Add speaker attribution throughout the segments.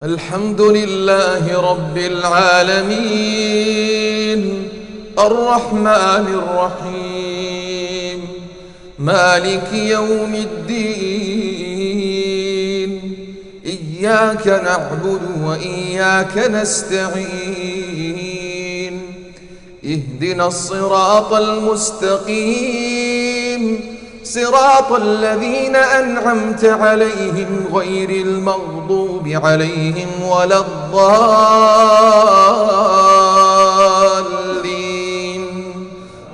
Speaker 1: الحمد لله رب العالمين الرحمن الرحيم مالك يوم الدين إياك نعبد وإياك نستعين اهدنا الصراط المستقيم صراط الذين أنعمت عليهم غير المغضوب عليهم ولا الضالين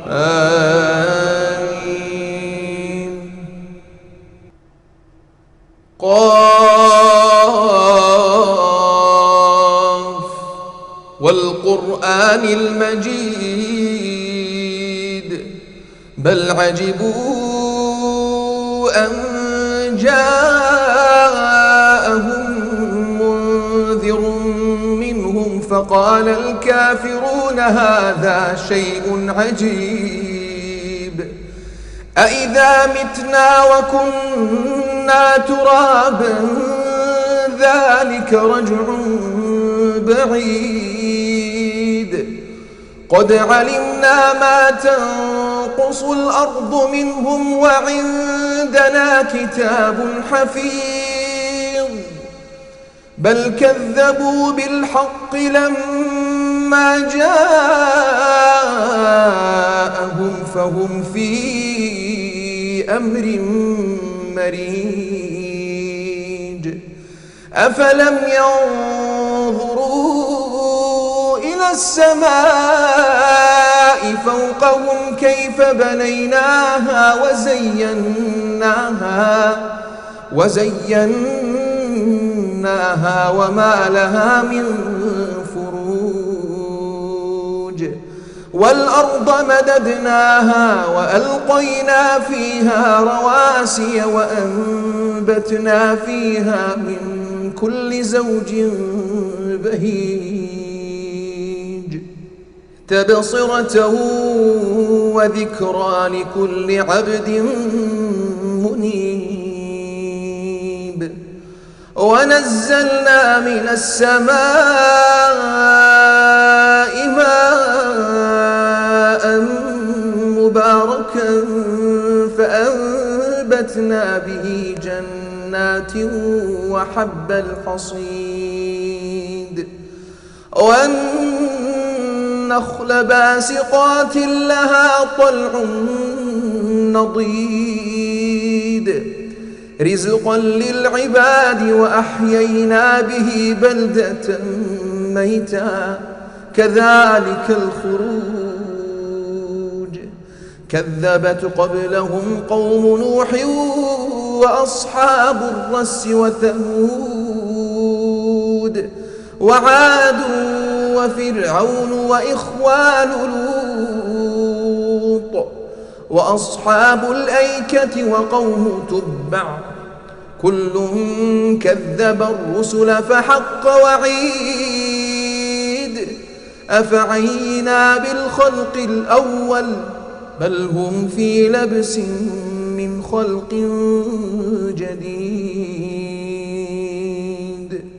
Speaker 1: آمين. قاف والقرآن المجيد بل عجبوا أن جاءهم منذر منهم فقال الكافرون هذا شيء عجيب أإذا متنا وكنا ترابا ذلك رجع بعيد قد علمنا ما تنقص الأرض منهم وعندنا كتاب حفيظ بل كذبوا بالحق لما جاءهم فهم في أمر مريج أفلم ينظروا إلى السماء فوقهم كيف بنيناها وزيناها وما لها من فروج والأرض مددناها وألقينا فيها رواسي وأنبتنا فيها من كل زوج بهيج تبصرة وذكرى لكل عبد منيب ونزلنا من السماء ماء مباركا فأنبتنا به جنات وحب الحصيد والنخل باسقات لها طلع نضيد رزقا للعباد وأحيينا به بلدة ميتا كذلك الخروج كذبت قبلهم قوم نوح وأصحاب الرس وثمود وعاد وفرعون وإخوان لوط وأصحاب الأيكة وقوم تبع كل كذب الرسل فحق وعيد أفعينا بالخلق الأول بل هم في لبس من خلق جديد.